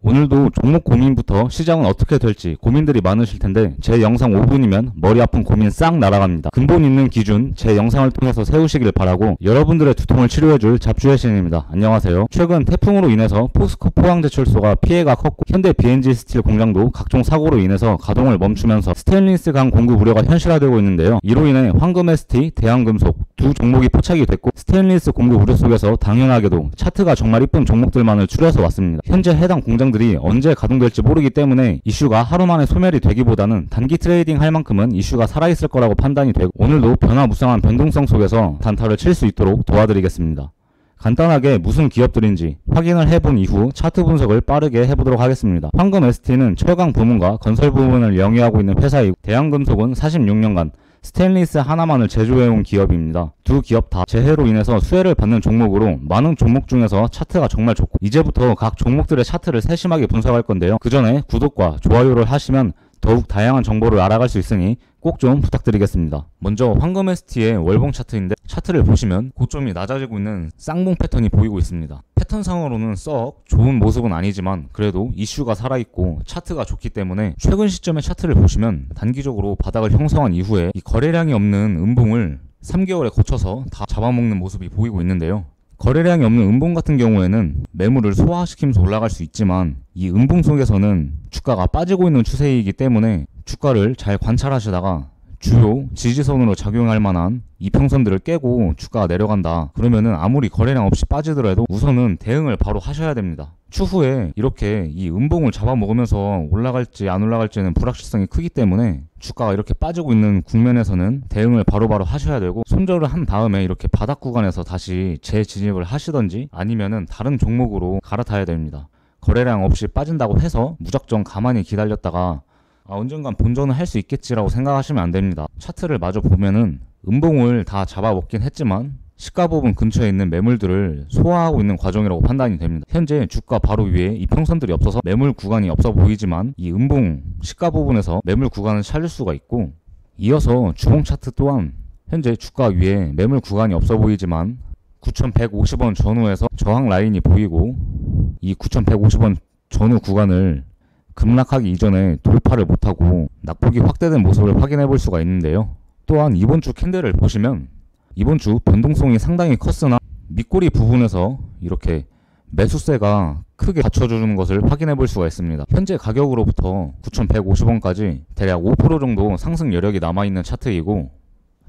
오늘도 종목 고민부터 시장은 어떻게 될지 고민들이 많으실 텐데 제 영상 5분이면 머리 아픈 고민 싹 날아갑니다. 근본 있는 기준 제 영상을 통해서 세우시길 바라고 여러분들의 두통을 치료해줄 잡주의 신입니다. 안녕하세요. 최근 태풍으로 인해서 포스코 포항제철소가 피해가 컸고 현대 BNG 스틸 공장도 각종 사고로 인해서 가동을 멈추면서 스테인리스 강 공급 우려가 현실화되고 있는데요. 이로 인해 황금ST, 대한금속 두 종목이 포착이 됐고 스테인리스 공급 우려 속에서 당연하게도 차트가 정말 이쁜 종목들만을 추려서 왔습니다. 현재 해당 공장들이 언제 가동될지 모르기 때문에 이슈가 하루 만에 소멸이 되기보다는 단기 트레이딩 할 만큼은 이슈가 살아있을 거라고 판단이 되고 오늘도 변화무쌍한 변동성 속에서 단타를 칠 수 있도록 도와드리겠습니다. 간단하게 무슨 기업들인지 확인을 해본 이후 차트 분석을 빠르게 해보도록 하겠습니다. 황금ST는 철강 부문과 건설 부문을 영위하고 있는 회사이고 대한금속은 46년간 스테인리스 하나만을 제조해온 기업입니다. 두 기업 다 재해로 인해서 수혜를 받는 종목으로 많은 종목 중에서 차트가 정말 좋고 이제부터 각 종목들의 차트를 세심하게 분석할 건데요. 그 전에 구독과 좋아요를 하시면 더욱 다양한 정보를 알아갈 수 있으니 꼭 좀 부탁드리겠습니다. 먼저 황금ST의 월봉 차트인데 차트를 보시면 고점이 낮아지고 있는 쌍봉 패턴이 보이고 있습니다. 패턴상으로는 썩 좋은 모습은 아니지만 그래도 이슈가 살아있고 차트가 좋기 때문에 최근 시점의 차트를 보시면 단기적으로 바닥을 형성한 이후에 이 거래량이 없는 음봉을 3개월에 거쳐서 다 잡아먹는 모습이 보이고 있는데요. 거래량이 없는 음봉 같은 경우에는 매물을 소화시키면서 올라갈 수 있지만 이 음봉 속에서는 주가가 빠지고 있는 추세이기 때문에 주가를 잘 관찰하시다가 주요 지지선으로 작용할 만한 이평선들을 깨고 주가가 내려간다 그러면은 아무리 거래량 없이 빠지더라도 우선은 대응을 바로 하셔야 됩니다. 추후에 이렇게 이 음봉을 잡아먹으면서 올라갈지 안 올라갈지는 불확실성이 크기 때문에 주가가 이렇게 빠지고 있는 국면에서는 대응을 바로바로 하셔야 되고 손절을 한 다음에 이렇게 바닥 구간에서 다시 재진입을 하시던지 아니면은 다른 종목으로 갈아타야 됩니다. 거래량 없이 빠진다고 해서 무작정 가만히 기다렸다가 언젠간 본전은 할 수 있겠지라고 생각하시면 안 됩니다. 차트를 마저 보면은 음봉을 다 잡아먹긴 했지만 시가 부분 근처에 있는 매물들을 소화하고 있는 과정이라고 판단이 됩니다. 현재 주가 바로 위에 이평선들이 없어서 매물 구간이 없어 보이지만 이 음봉 시가 부분에서 매물 구간을 찾을 수가 있고 이어서 주봉 차트 또한 현재 주가 위에 매물 구간이 없어 보이지만 9,150원 전후에서 저항 라인이 보이고 이 9,150원 전후 구간을 급락하기 이전에 돌파를 못하고 낙폭이 확대된 모습을 확인해 볼 수가 있는데요. 또한 이번 주 캔들을 보시면 이번 주 변동성이 상당히 컸으나 밑꼬리 부분에서 이렇게 매수세가 크게 받쳐주는 것을 확인해 볼 수가 있습니다. 현재 가격으로부터 9,150원까지 대략 5% 정도 상승 여력이 남아있는 차트이고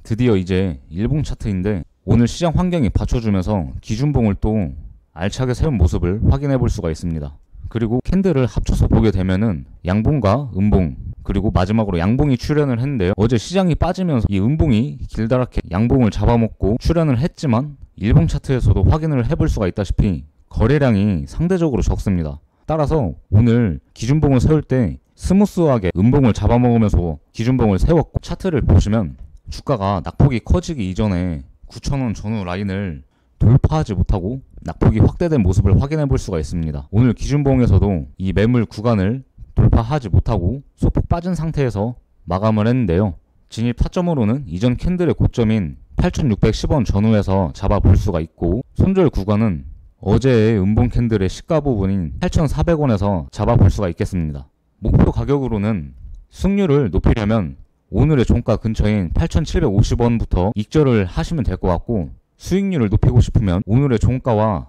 드디어 이제 일봉 차트인데 오늘 시장 환경이 받쳐주면서 기준봉을 또 알차게 세운 모습을 확인해 볼 수가 있습니다. 그리고 캔들을 합쳐서 보게 되면은 양봉과 음봉 그리고 마지막으로 양봉이 출현을 했는데요. 어제 시장이 빠지면서 이 음봉이 길다랗게 양봉을 잡아먹고 출현을 했지만 일봉 차트에서도 확인을 해볼 수가 있다시피 거래량이 상대적으로 적습니다. 따라서 오늘 기준봉을 세울 때 스무스하게 음봉을 잡아먹으면서 기준봉을 세웠고 차트를 보시면 주가가 낙폭이 커지기 이전에 9,000원 전후 라인을 돌파하지 못하고 낙폭이 확대된 모습을 확인해 볼 수가 있습니다. 오늘 기준봉에서도 이 매물 구간을 돌파하지 못하고 소폭 빠진 상태에서 마감을 했는데요. 진입 타점으로는 이전 캔들의 고점인 8,610원 전후에서 잡아볼 수가 있고 손절 구간은 어제의 음봉 캔들의 시가 부분인 8,400원에서 잡아볼 수가 있겠습니다. 목표 가격으로는 승률을 높이려면 오늘의 종가 근처인 8,750원부터 익절을 하시면 될 것 같고 수익률을 높이고 싶으면 오늘의 종가와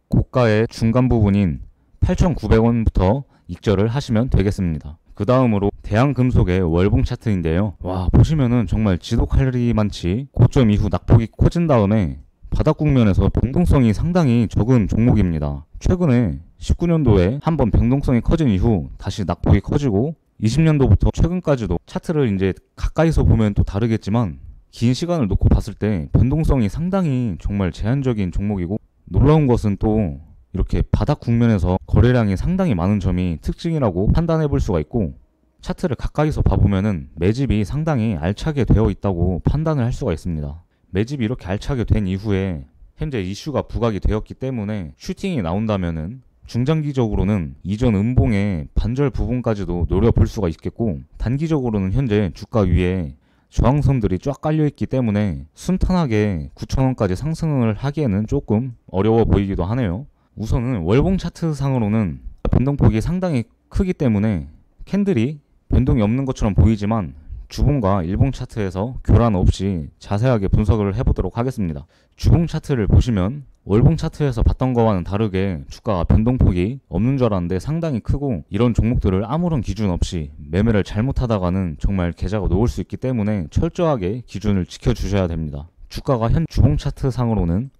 고가의 중간 부분인 8,900원부터 익절을 하시면 되겠습니다. 그 다음으로 대한금속의 월봉 차트인데요. 와 보시면은 정말 지독할리만치 고점 이후 낙폭이 커진 다음에 바닥 국면에서 변동성이 상당히 적은 종목입니다. 최근에 19년도에 한번 변동성이 커진 이후 다시 낙폭이 커지고 20년도부터 최근까지도 차트를 이제 가까이서 보면 또 다르겠지만 긴 시간을 놓고 봤을 때 변동성이 상당히 정말 제한적인 종목이고 놀라운 것은 또 이렇게 바닥 국면에서 거래량이 상당히 많은 점이 특징이라고 판단해 볼 수가 있고 차트를 가까이서 봐보면은 매집이 상당히 알차게 되어 있다고 판단을 할 수가 있습니다. 매집이 이렇게 알차게 된 이후에 현재 이슈가 부각이 되었기 때문에 슈팅이 나온다면은 중장기적으로는 이전 음봉의 반절 부분까지도 노려볼 수가 있겠고 단기적으로는 현재 주가 위에 저항선들이 쫙 깔려있기 때문에 순탄하게 9,000원까지 상승을 하기에는 조금 어려워 보이기도 하네요. 우선은 월봉 차트 상으로는 변동폭이 상당히 크기 때문에 캔들이 변동이 없는 것처럼 보이지만 주봉과 일봉 차트에서 교란 없이 자세하게 분석을 해보도록 하겠습니다. 주봉 차트를 보시면 월봉 차트에서 봤던 거와는 다르게 주가가 변동폭이 없는 줄 알았는데 상당히 크고, 이런 종목들을 아무런 기준 없이 매매를 잘못하다가는 정말 계좌가 놓을 수 있기 때문에 철저하게 기준을 지켜주셔야 됩니다. 주가가 현 주봉 차트 상으로는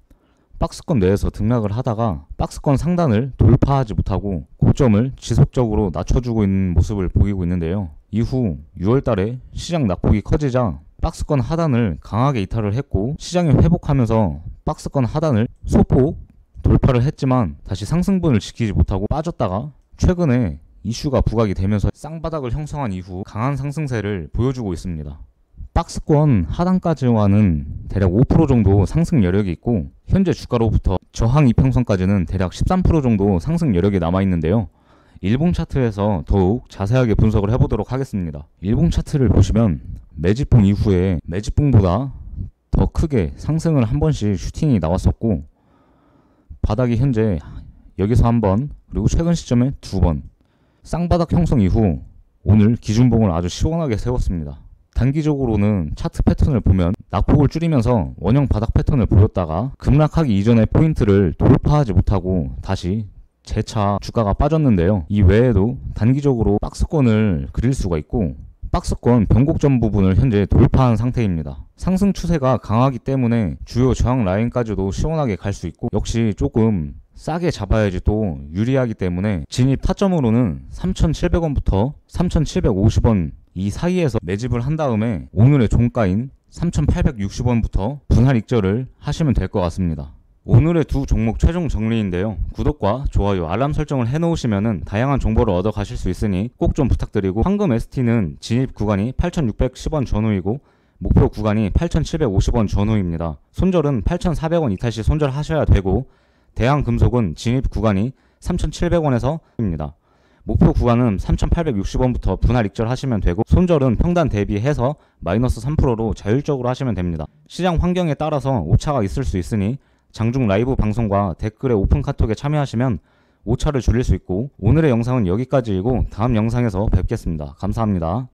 박스권 내에서 등락을 하다가 박스권 상단을 돌파하지 못하고 고점을 지속적으로 낮춰주고 있는 모습을 보이고 있는데요. 이후 6월달에 시장 낙폭이 커지자 박스권 하단을 강하게 이탈을 했고, 시장이 회복하면서 박스권 하단을 소폭 돌파를 했지만 다시 상승분을 지키지 못하고 빠졌다가 최근에 이슈가 부각이 되면서 쌍바닥을 형성한 이후 강한 상승세를 보여주고 있습니다. 박스권 하단까지와는 대략 5% 정도 상승 여력이 있고, 현재 주가로부터 저항 이평선까지는 대략 13% 정도 상승 여력이 남아있는데요. 일봉 차트에서 더욱 자세하게 분석을 해보도록 하겠습니다. 일봉 차트를 보시면 매집봉 이후에 매집봉보다 더 크게 상승을 한 번씩 슈팅이 나왔었고, 바닥이 현재 여기서 한 번, 그리고 최근 시점에 두 번, 쌍바닥 형성 이후 오늘 기준봉을 아주 시원하게 세웠습니다. 단기적으로는 차트 패턴을 보면 낙폭을 줄이면서 원형 바닥 패턴을 보였다가 급락하기 이전의 포인트를 돌파하지 못하고 다시 재차 주가가 빠졌는데요. 이 외에도 단기적으로 박스권을 그릴 수가 있고, 박스권 변곡점 부분을 현재 돌파한 상태입니다. 상승 추세가 강하기 때문에 주요 저항 라인까지도 시원하게 갈 수 있고, 역시 조금 싸게 잡아야지 또 유리하기 때문에 진입 타점으로는 3,700원부터 3,750원 이 사이에서 매집을 한 다음에 오늘의 종가인 3,860원부터 분할 익절을 하시면 될 것 같습니다. 오늘의 두 종목 최종 정리인데요. 구독과 좋아요, 알람 설정을 해놓으시면 다양한 정보를 얻어 가실 수 있으니 꼭 좀 부탁드리고, 황금 ST는 진입 구간이 8,610원 전후이고 목표 구간이 8,750원 전후입니다. 손절은 8,400원 이탈 시 손절하셔야 되고, 대한금속은 진입 구간이 3,700원에서 입니다. 목표 구간은 3,860원부터 분할 익절하시면 되고, 손절은 평단 대비해서 마이너스 3%로 자율적으로 하시면 됩니다. 시장 환경에 따라서 오차가 있을 수 있으니 장중 라이브 방송과 댓글에 오픈 카톡에 참여하시면 오차를 줄일 수 있고, 오늘의 영상은 여기까지이고 다음 영상에서 뵙겠습니다. 감사합니다.